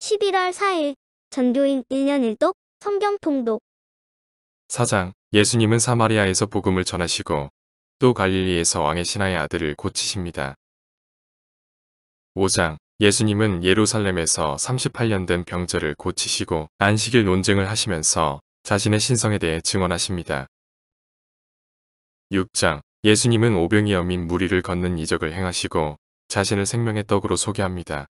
11월 4일 전교인 1년 1독 성경 통독 4장 예수님은 사마리아에서 복음을 전하시고 또 갈릴리에서 왕의 신하의 아들을 고치십니다. 5장 예수님은 예루살렘에서 38년 된 병자를 고치시고 안식일 논증을 하시면서 자신의 신성에 대해 증언하십니다. 6장 예수님은 오병이어 민 무리를 걷는 이적을 행하시고 자신을 생명의 떡으로 소개합니다.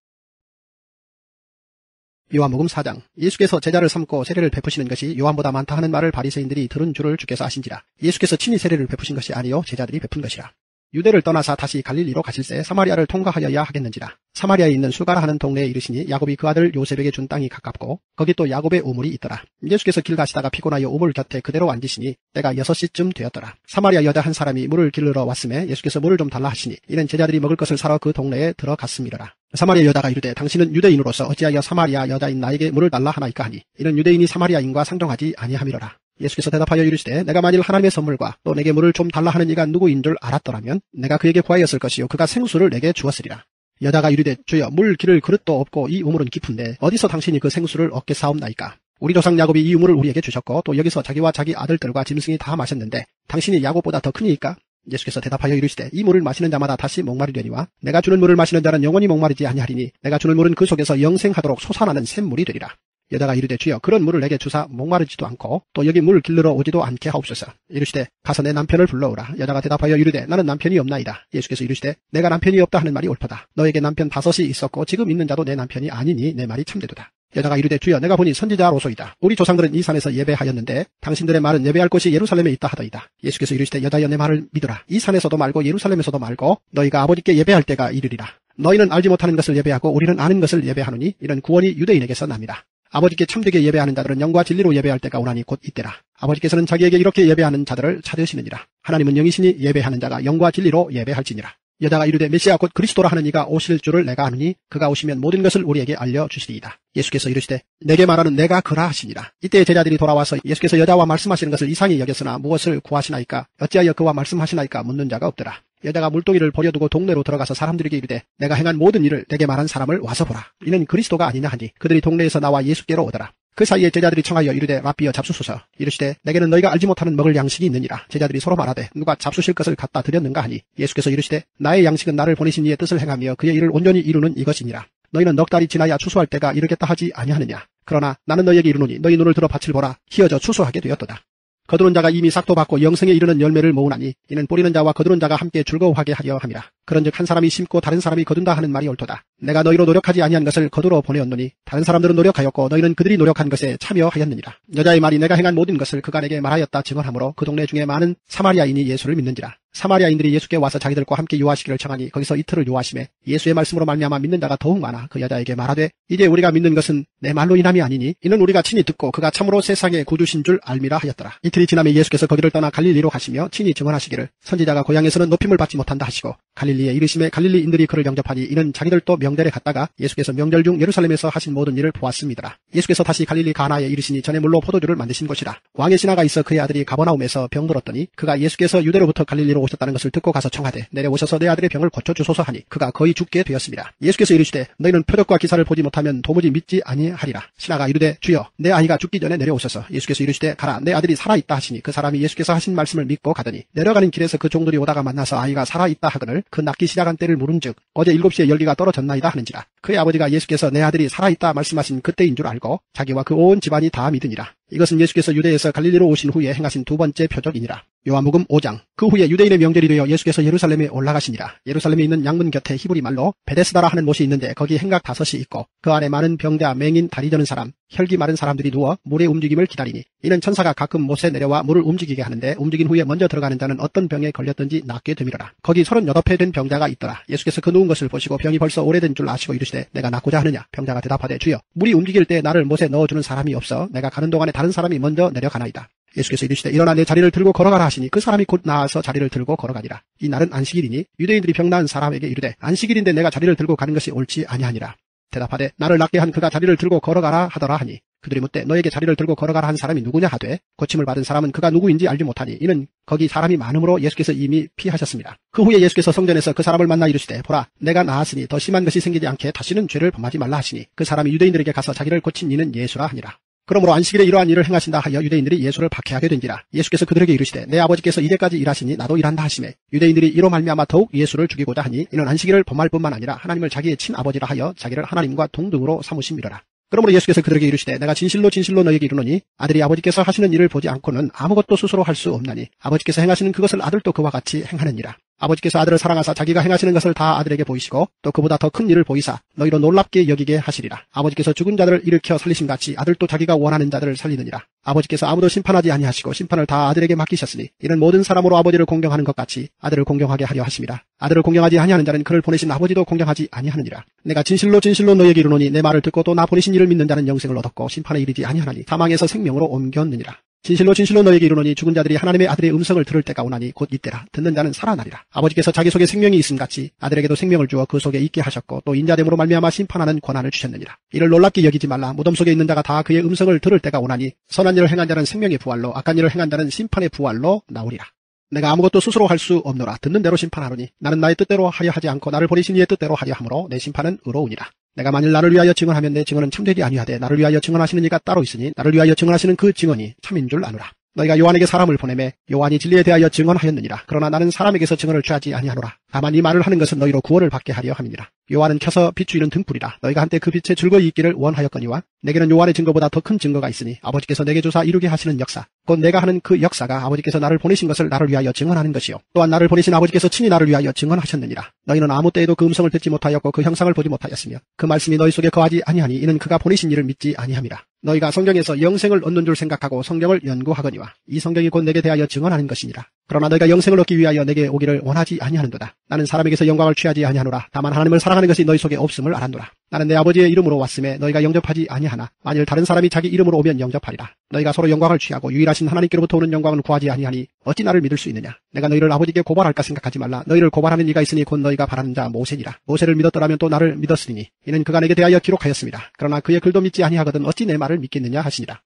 요한복음 4장 예수께서 제자를 삼고 세례를 베푸시는 것이 요한보다 많다 하는 말을 바리새인들이 들은 줄을 주께서 아신지라. 예수께서 친히 세례를 베푸신 것이 아니요 제자들이 베푼 것이라. 유대를 떠나사 다시 갈릴리로 가실새 사마리아를 통과하여야 하겠는지라. 사마리아에 있는 수가라 하는 동네에 이르시니 야곱이 그 아들 요셉에게 준 땅이 가깝고 거기 또 야곱의 우물이 있더라. 예수께서 길 가시다가 피곤하여 우물 곁에 그대로 앉으시니 때가 6시쯤 되었더라. 사마리아 여자 한 사람이 물을 길르러 왔음에 예수께서 물을 좀 달라 하시니 이는 제자들이 먹을 것을 사러 그 동네에 들어갔음이러라. 사마리아 여자가 이르되 당신은 유대인으로서 어찌하여 사마리아 여자인 나에게 물을 달라 하나이까 하니 이는 유대인이 사마리아인과 상종하지 아니함이러라. 예수께서 대답하여 이르시되 내가 만일 하나님의 선물과 또 내게 물을 좀 달라 하는 이가 누구인 줄 알았더라면 내가 그에게 구하였을 것이요 그가 생수를 내게 주었으리라. 여자가 이르되 주여 물 기를 그릇도 없고 이 우물은 깊은데 어디서 당신이 그 생수를 얻게 사옵나이까. 우리 조상 야곱이 이 우물을 우리에게 주셨고 또 여기서 자기와 자기 아들들과 짐승이 다 마셨는데 당신이 야곱보다 더 크니이까. 예수께서 대답하여 이르시되 이 물을 마시는 자마다 다시 목마르려니와 내가 주는 물을 마시는 자는 영원히 목마르지 아니하리니 내가 주는 물은 그 속에서 영생하도록 솟아나는 샘물이 되리라. 여자가 이르되 주여 그런 물을 내게 주사 목마르지도 않고 또 여기 물 길르러 오지도 않게 하옵소서. 이르시되 가서 내 남편을 불러오라. 여자가 대답하여 이르되 나는 남편이 없나이다. 예수께서 이르시되 내가 남편이 없다 하는 말이 옳도다. 너에게 남편 5이 있었고 지금 있는 자도 내 남편이 아니니 내 말이 참되도다. 여자가 이르되 주여 내가 보니 선지자로소이다. 우리 조상들은 이 산에서 예배하였는데 당신들의 말은 예배할 곳이 예루살렘에 있다 하더이다. 예수께서 이르시되 여자여 내 말을 믿으라. 이 산에서도 말고 예루살렘에서도 말고 너희가 아버지께 예배할 때가 이르리라. 너희는 알지 못하는 것을 예배하고 우리는 아는 것을 예배하노니 이런 구원이 유대인에게서 납니다. 아버지께 참되게 예배하는 자들은 영과 진리로 예배할 때가 오나니 곧 이때라. 아버지께서는 자기에게 이렇게 예배하는 자들을 찾으시느니라. 하나님은 영이시니 예배하는 자가 영과 진리로 예배할지니라. 여자가 이르되 메시아 곧 그리스도라 하는 이가 오실 줄을 내가 아느니 그가 오시면 모든 것을 우리에게 알려주시리이다. 예수께서 이르시되 내게 말하는 내가 그라 하시니라. 이때 제자들이 돌아와서 예수께서 여자와 말씀하시는 것을 이상히 여겼으나 무엇을 구하시나이까 어찌하여 그와 말씀하시나이까 묻는 자가 없더라. 여자가 물동이를 버려두고 동네로 들어가서 사람들에게 이르되 내가 행한 모든 일을 내게 말한 사람을 와서 보라. 이는 그리스도가 아니냐 하니 그들이 동네에서 나와 예수께로 오더라. 그 사이에 제자들이 청하여 이르되 라삐여 잡수소서. 이르시되 내게는 너희가 알지 못하는 먹을 양식이 있느니라. 제자들이 서로 말하되 누가 잡수실 것을 갖다 드렸는가 하니 예수께서 이르시되 나의 양식은 나를 보내신 이의 뜻을 행하며 그의 일을 온전히 이루는 이것이니라. 너희는 넉 달이 지나야 추수할 때가 이르겠다 하지 아니하느냐. 그러나 나는 너희에게 이르노니 너희 눈을 들어 밭을 보라. 희어져 추수하게 되었도다. 거두는 자가 이미 싹도 받고 영생에 이르는 열매를 모으나니 이는 뿌리는 자와 거두는 자가 함께 즐거워하게 하려 함이라. 그런즉 한 사람이 심고 다른 사람이 거둔다 하는 말이 옳도다. 내가 너희로 노력하지 아니한 것을 거두러 보내었노니 다른 사람들은 노력하였고 너희는 그들이 노력한 것에 참여하였느니라. 여자의 말이 내가 행한 모든 것을 그가 내게 말하였다 증언하므로 그 동네 중에 많은 사마리아인이 예수를 믿는지라. 사마리아인들이 예수께 와서 자기들과 함께 유하시기를 청하니 거기서 이틀을 유하심에 예수의 말씀으로 말미암아 믿는 자가 더욱 많아 그 여자에게 말하되 이제 우리가 믿는 것은 내 말로 인함이 아니니 이는 우리가 친히 듣고 그가 참으로 세상의 구주신 줄 알미라 하였더라. 이틀이 지나며 예수께서 거기를 떠나 갈릴리로 가시며 친히 증언하시기를 선지자가 고향에서는 높임을 받지 못한다 하시고 갈릴리에 이르심에 갈릴리인들이 그를 영접하니 이는 자기들도 명절에 갔다가 예수께서 명절 중 예루살렘에서 하신 모든 일을 보았습니다. 예수께서 다시 갈릴리 가나에 이르시니 전에 물로 포도주를 만드신 곳이라. 왕의 신하가 있어 그의 아들이 가버나움에서 병들었더니 그가 예수께서 유대로부터 갈릴리로 오셨다는 것을 듣고 가서 청하되 내려오셔서 내 아들의 병을 고쳐주소서 하니 그가 거의 죽게 되었습니다. 예수께서 이르시되 너희는 표적과 기사를 보지 못하면 도무지 믿지 아니하리라. 신하가 이르되 주여 내 아이가 죽기 전에 내려오셔서 예수께서 이르시되 가라 내 아들이 살아있다 하시니 그 사람이 예수께서 하신 말씀을 믿고 가더니 내려가는 길에서 그 종들이 오다가 만나서 아이가 살아있다 하거늘 그 낫기 시작한 때를 물은즉 어제 7시에 열기가 떨어졌나이다 하는지라. 그의 아버지가 예수께서 내 아들이 살아있다 말씀하신 그때인 줄 알고 자기와 그 온 집안이 다 믿으니라. 이것은 예수께서 유대에서 갈릴리로 오신 후에 행하신 두 번째 표적이니라. 요한복음 5장 그 후에 유대인의 명절이 되어 예수께서 예루살렘에 올라가시니라. 예루살렘에 있는 양문 곁에 히브리 말로 베데스다라 하는 못이 있는데 거기 행각 5이 있고 그 안에 많은 병자, 맹인, 다리 저는 사람, 혈기 마른 사람들이 누워 물의 움직임을 기다리니 이는 천사가 가끔 못에 내려와 물을 움직이게 하는데 움직인 후에 먼저 들어가는 자는 어떤 병에 걸렸든지 낫게 되미러라. 거기 38회 된 병자가 있더라. 예수께서 그 누운 것을 보시고 병이 벌써 오래된 줄 아시고 이르시되 내가 낫고자 하느냐. 병자가 대답하되 주여 물이 움직일 때 나를 못에 넣어주는 사람이 없어 내가 가는 동안에 다른 사람이 먼저 내려가나이다. 예수께서 이르시되 일어나 내 자리를 들고 걸어가라 하시니 그 사람이 곧 나아서 자리를 들고 걸어가니라. 이 날은 안식일이니 유대인들이 병 나은 사람에게 이르되 안식일인데 내가 자리를 들고 가는 것이 옳지 아니하니라. 대답하되 나를 낫게 한 그가 자리를 들고 걸어가라 하더라 하니 그들이 묻되 너에게 자리를 들고 걸어가라 한 사람이 누구냐 하되 고침을 받은 사람은 그가 누구인지 알지 못하니 이는 거기 사람이 많음으로 예수께서 이미 피하셨습니다. 그 후에 예수께서 성전에서 그 사람을 만나 이르시되 보라 내가 나았으니 더 심한 것이 생기지 않게 다시는 죄를 범하지 말라 하시니 그 사람이 유대인들에게 가서 자기를 고친 이는 예수라 하니라. 그러므로 안식일에 이러한 일을 행하신다 하여 유대인들이 예수를 박해하게 된지라. 예수께서 그들에게 이르시되 내 아버지께서 이제까지 일하시니 나도 일한다 하시매 유대인들이 이로 말미암아 더욱 예수를 죽이고자 하니 이는 안식일을 범할 뿐만 아니라 하나님을 자기의 친아버지라 하여 자기를 하나님과 동등으로 삼으심이로라. 그러므로 예수께서 그들에게 이르시되 내가 진실로 진실로 너에게 이르노니 아들이 아버지께서 하시는 일을 보지 않고는 아무것도 스스로 할 수 없나니 아버지께서 행하시는 그것을 아들도 그와 같이 행하느니라. 아버지께서 아들을 사랑하사 자기가 행하시는 것을 다 아들에게 보이시고 또 그보다 더 큰 일을 보이사 너희로 놀랍게 여기게 하시리라. 아버지께서 죽은 자들을 일으켜 살리심같이 아들도 자기가 원하는 자들을 살리느니라. 아버지께서 아무도 심판하지 아니하시고 심판을 다 아들에게 맡기셨으니 이는 모든 사람으로 아버지를 공경하는 것 같이 아들을 공경하게 하려 하심이라. 아들을 공경하지 아니하는 자는 그를 보내신 아버지도 공경하지 아니하느니라. 내가 진실로 진실로 너희에게 이르노니 내 말을 듣고 또 나 보내신 이를 믿는 자는 영생을 얻었고 심판에 이르지 아니하나니 사망에서 생명으로 옮겼느니라. 진실로 진실로 너에게 이르노니 죽은 자들이 하나님의 아들의 음성을 들을 때가 오나니 곧 이때라. 듣는 자는 살아나리라. 아버지께서 자기 속에 생명이 있음같이 아들에게도 생명을 주어 그 속에 있게 하셨고 또 인자됨으로 말미암아 심판하는 권한을 주셨느니라. 이를 놀랍게 여기지 말라. 무덤 속에 있는 자가 다 그의 음성을 들을 때가 오나니 선한 일을 행한 자는 생명의 부활로 악한 일을 행한 자는 심판의 부활로 나오리라. 내가 아무것도 스스로 할 수 없노라. 듣는 대로 심판하노니 나는 나의 뜻대로 하려 하지 않고 나를 보내신 이의 뜻대로 하려 함으로 내 심판은 의로우니라. 내가 만일 나를 위하여 증언하면 내 증언은 참되지 아니하되 나를 위하여 증언하시는 이가 따로 있으니 나를 위하여 증언하시는 그 증언이 참인 줄 아노라. 너희가 요한에게 사람을 보내매 요한이 진리에 대하여 증언하였느니라. 그러나 나는 사람에게서 증언을 취하지 아니하노라. 다만 이 말을 하는 것은 너희로 구원을 받게 하려 함이니라. 요한은 켜서 비추이는 등불이라. 너희가 한때 그 빛에 즐거이 있기를 원하였거니와 내게는 요한의 증거보다 더 큰 증거가 있으니 아버지께서 내게 주사 이루게 하시는 역사 곧 내가 하는 그 역사가 아버지께서 나를 보내신 것을 나를 위하여 증언하는 것이요 또한 나를 보내신 아버지께서 친히 나를 위하여 증언하셨느니라. 너희는 아무 때에도 그 음성을 듣지 못하였고 그 형상을 보지 못하였으며 그 말씀이 너희 속에 거하지 아니하니 이는 그가 보내신 이를 믿지 아니함이라. 너희가 성경에서 영생을 얻는 줄 생각하고 성경을 연구하거니와 이 성경이 곧 내게 대하여 증언하는 것이니라. 그러나 너희가 영생을 얻기 위하여 내게 오기를 원하지 아니하는도다. 나는 사람에게서 영광을 취하지 아니하노라. 다만 하나님을 사랑하는 것이 너희 속에 없음을 알았노라. 나는 내 아버지의 이름으로 왔음에 너희가 영접하지 아니하나 만일 다른 사람이 자기 이름으로 오면 영접하리라. 너희가 서로 영광을 취하고 유일하신 하나님께로부터 오는 영광은 구하지 아니하니 어찌 나를 믿을 수 있느냐. 내가 너희를 아버지께 고발할까 생각하지 말라. 너희를 고발하는 이가 있으니 곧 너희가 바라는 자 모세니라. 모세를 믿었더라면 또 나를 믿었으니 이는 그가 내게 대하여 기록하였습니다. 그러나 그의 글도 믿지 아니하거든 어찌 내 말을 믿겠느냐 하시니라.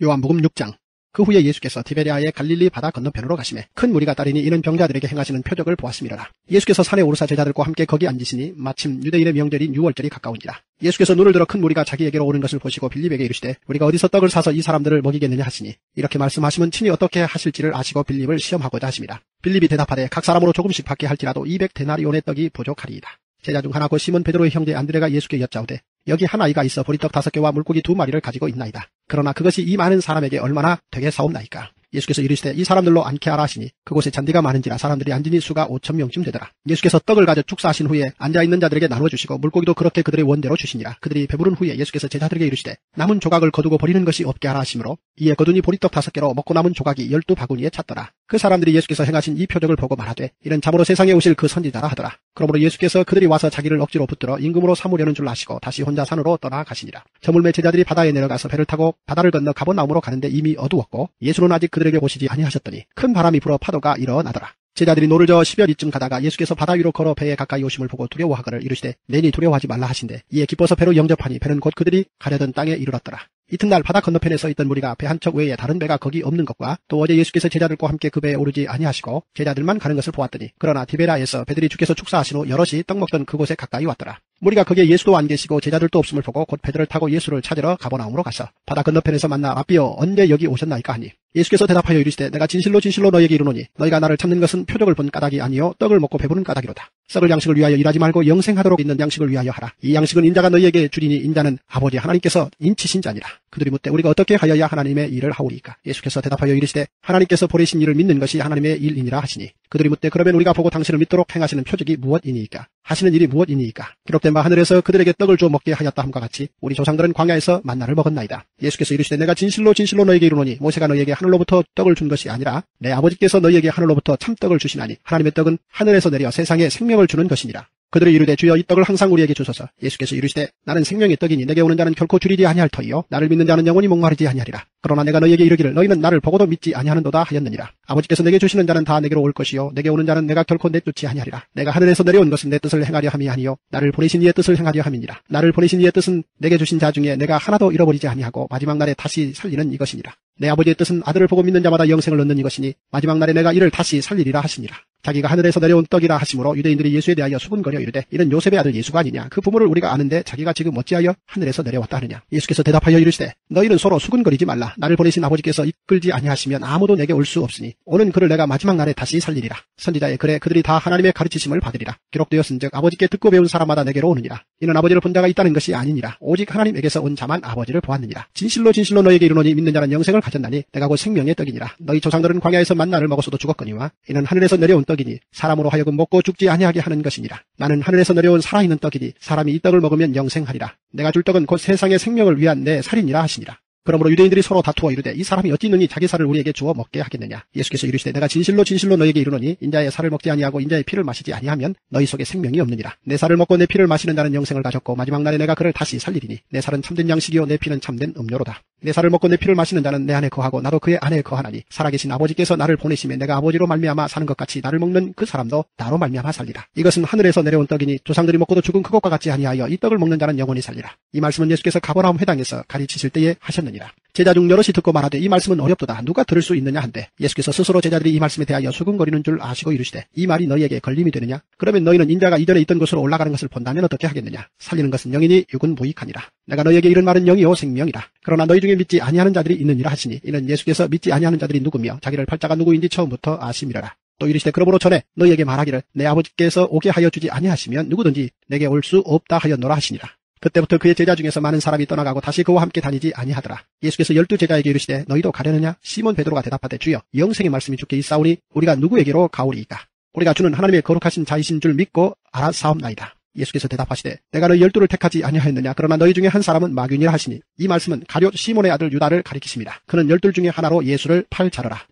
요한복음 6장. 그 후에 예수께서 디베랴의 갈릴리 바다 건너편으로 가시매 큰 무리가 따르니 이는 병자들에게 행하시는 표적을 보았음이라. 예수께서 산에 오르사 제자들과 함께 거기 앉으시니 마침 유대인의 명절인 유월절이 가까운지라. 예수께서 눈을 들어 큰 무리가 자기에게로 오는 것을 보시고 빌립에게 이르시되 우리가 어디서 떡을 사서 이 사람들을 먹이겠느냐 하시니 이렇게 말씀하시면 친히 어떻게 하실지를 아시고 빌립을 시험하고자 하심이라. 빌립이 대답하되 각 사람으로 조금씩 받게 할지라도 200데나리온의 떡이 부족하리이다. 제자 중 하나 곧 시몬 베드로의 형제 안드레가 예수께 여짜오되 여기 한 아이가 있어 보리떡 5개와 물고기 2마리를 가지고 있나이다. 그러나 그것이 이 많은 사람에게 얼마나 되게 사옵나이까. 예수께서 이르시되 이 사람들로 앉게 하라 하시니 그곳에 잔디가 많은지라 사람들이 앉으니 수가 5,000명쯤 되더라. 예수께서 떡을 가져 축사하신 후에 앉아있는 자들에게 나눠주시고 물고기도 그렇게 그들의 원대로 주시니라. 그들이 배부른 후에 예수께서 제자들에게 이르시되 남은 조각을 거두고 버리는 것이 없게 하라 하시므로 이에 거두니 보리떡 5개로 먹고 남은 조각이 12바구니에 찼더라. 그 사람들이 예수께서 행하신 이 표적을 보고 말하되 이는 참으로 세상에 오실 그 선지자라 하더라. 그러므로 예수께서 그들이 와서 자기를 억지로 붙들어 임금으로 삼으려는 줄 아시고 다시 혼자 산으로 떠나가시니라. 저물매 제자들이 바다에 내려가서 배를 타고 바다를 건너 가버나움으로 가는데 이미 어두웠고 예수는 아직 그들에게 보시지 아니하셨더니 큰 바람이 불어 파도가 일어나더라. 제자들이 노를 저어 10여리쯤 가다가 예수께서 바다 위로 걸어 배에 가까이 오심을 보고 두려워하거늘 이르시되 내니 두려워하지 말라 하신대 이에 기뻐서 배로 영접하니 배는 곧 그들이 가려던 땅에 이르렀더라. 이튿날 바다 건너편에 서 있던 무리가 배 한 척 외에 다른 배가 거기 없는 것과 또 어제 예수께서 제자들과 함께 그 배에 오르지 아니하시고 제자들만 가는 것을 보았더니 그러나 디베라에서 배들이 주께서 축사하신 후 여럿이 떡 먹던 그곳에 가까이 왔더라. 무리가 거기에 예수도 안 계시고 제자들도 없음을 보고 곧 배들을 타고 예수를 찾으러 가버나움으로 가서 바다 건너편에서 만나 라비여 언제 여기 오셨나이까 하니 예수께서 대답하여 이르시되 내가 진실로 진실로 너희에게 이르노니 너희가 나를 찾는 것은 표적을 본 까닭이 아니요 떡을 먹고 배부른 까닭이로다. 썩을 양식을 위하여 일하지 말고 영생하도록 있는 양식을 위하여 하라. 이 양식은 인자가 너희에게 주리니 인자는 아버지 하나님께서 인치신 자니라. 그들이 묻되 우리가 어떻게 하여야 하나님의 일을 하오리까. 예수께서 대답하여 이르시되 하나님께서 보내신 일을 믿는 것이 하나님의 일이니라 하시니 그들이 묻되 그러면 우리가 보고 당신을 믿도록 행하시는 표적이 무엇이니이까 하시는 일이 무엇이니이까. 기록된 바 하늘에서 그들에게 떡을 주어 먹게 하였다 함과 같이 우리 조상들은 광야에서 만나를 먹었나이다. 예수께서 이르시되 내가 진실로 진실로 너희에게 이르노니 모세가 너희에게 하늘로부터 떡을 준 것이 아니라 내 아버지께서 너희에게 하늘로부터 참떡을 주시나니 하나님의 떡은 하늘에서 내려 세상에 생명을 주는 것이니라. 그들이 이르되 주여 이 떡을 항상 우리에게 주소서. 예수께서 이르시되 나는 생명의 떡이니 내게 오는 자는 결코 줄이지 아니할 터이요 나를 믿는 자는 영원히 목마르지 아니하리라. 그러나 내가 너희에게 이르기를 너희는 나를 보고도 믿지 아니하는도다 하였느니라. 아버지께서 내게 주시는 자는 다 내게로 올 것이요 내게 오는 자는 내가 결코 내쫓지 아니하리라. 내가 하늘에서 내려온 것은 내 뜻을 행하려 함이 아니요 나를 보내신 이의 뜻을 행하려 함이니라. 나를 보내신 이의 뜻은 내게 주신 자 중에 내가 하나도 잃어버리지 아니하고 마지막 날에 다시 살리는 이것이니라. 내 아버지의 뜻은 아들을 보고 믿는 자마다 영생을 얻는 이것이니 마지막 날에 내가 이를 다시 살리리라 하시니라. 자기가 하늘에서 내려온 떡이라 하심으로 유대인들이 예수에 대하여 수군거려 이르되 이는 요셉의 아들 예수가 아니냐. 그 부모를 우리가 아는데 자기가 지금 어찌하여 하늘에서 내려왔다 하느냐. 예수께서 대답하여 이르시되 너희는 서로 수군거리지 말라. 나를 보내신 아버지께서 이끌지 아니하시면 아무도 내게 올 수 없으니 오는 그를 내가 마지막 날에 다시 살리리라. 선지자의 글에 그들이 다 하나님의 가르치심을 받으리라. 기록되었은즉 아버지께 듣고 배운 사람마다 내게로 오느니라. 이는 아버지를 본 자가 있다는 것이 아니니라. 오직 하나님에게서 온 자만 아버지를 보았느니라. 진실로 진실로 너희에게 이르노니 믿는 자는 영생을 가졌나니 내가 곧 생명의 떡이니라. 너희 조상들은 광야에서 만나를 먹었어도 죽었거니와 이는 하늘에서 내려온 떡이니 사람으로 하여금 먹고 죽지 아니하게 하는 것이니라. 나는 하늘에서 내려온 살아있는 떡이니 사람이 이 떡을 먹으면 영생하리라. 내가 줄 떡은 곧 세상의 생명을 위한 내 살이니라 하시니라. 그러므로 유대인들이 서로 다투어 이르되 이 사람이 어찌 능히 자기 살을 우리에게 주어 먹게 하겠느냐. 예수께서 이르시되 내가 진실로 진실로 너희에게 이르노니 인자의 살을 먹지 아니하고 인자의 피를 마시지 아니하면 너희 속에 생명이 없느니라. 내 살을 먹고 내 피를 마시는 자는 영생을 가졌고 마지막 날에 내가 그를 다시 살리리니 내 살은 참된 양식이요 내 피는 참된 음료로다. 내 살을 먹고 내 피를 마시는 자는 내 안에 거하고 나도 그의 안에 거하나니 살아계신 아버지께서 나를 보내심에 내가 아버지로 말미암아 사는 것 같이 나를 먹는 그 사람도 나로 말미암아 살리라. 이것은 하늘에서 내려온 떡이니 조상들이 먹고도 죽은 그것과 같이 아니하여 이 떡을 먹는 자는 영원히 살리라. 이 말씀은 예수께서 가버나움 회당에서 가르치실 때에 하셨느니라. 제자 중 여럿이 듣고 말하되 이 말씀은 어렵도다. 누가 들을 수 있느냐 한데 예수께서 스스로 제자들이 이 말씀에 대하여 수군거리는 줄 아시고 이르시되 이 말이 너희에게 걸림이 되느냐. 그러면 너희는 인자가 이전에 있던 곳으로 올라가는 것을 본다면 어떻게 하겠느냐. 살리는 것은 영이니 육은 무익하니라. 내가 너희에게 이른 말은 영이요 생명이라. 그러나 너희 중에 믿지 아니하는 자들이 있느니라 하시니 이는 예수께서 믿지 아니하는 자들이 누구며 자기를 팔자가 누구인지 처음부터 아심이라라. 또 이르시되 그러므로 전에 너희에게 말하기를 내 아버지께서 오게 하여 주지 아니하시면 누구든지 내게 올 수 없다 하였노라 하시니라. 그때부터 그의 제자 중에서 많은 사람이 떠나가고 다시 그와 함께 다니지 아니하더라. 예수께서 12제자에게 이르시되 너희도 가려느냐. 시몬 베드로가 대답하되 주여 영생의 말씀이 주께 있사오니 우리가 누구에게로 가오리이까. 우리가 주는 하나님의 거룩하신 자이신 줄 믿고 알아사옵나이다. 예수께서 대답하시되 내가 너희 12를 택하지 아니하였느냐. 그러나 너희 중에 한 사람은 마귀니라 하시니 이 말씀은 가룟 시몬의 아들 유다를 가리키십니다. 그는 12 중에 하나로 예수를 팔 자르라.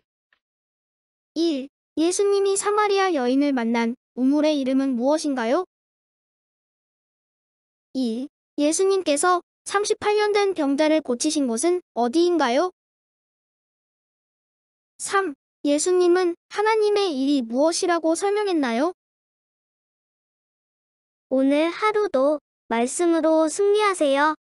1. 예수님이 사마리아 여인을 만난 우물의 이름은 무엇인가요? 2. 예수님께서 38년 된 병자를 고치신 곳은 어디인가요? 3. 예수님은 하나님의 일이 무엇이라고 설명했나요? 오늘 하루도 말씀으로 승리하세요.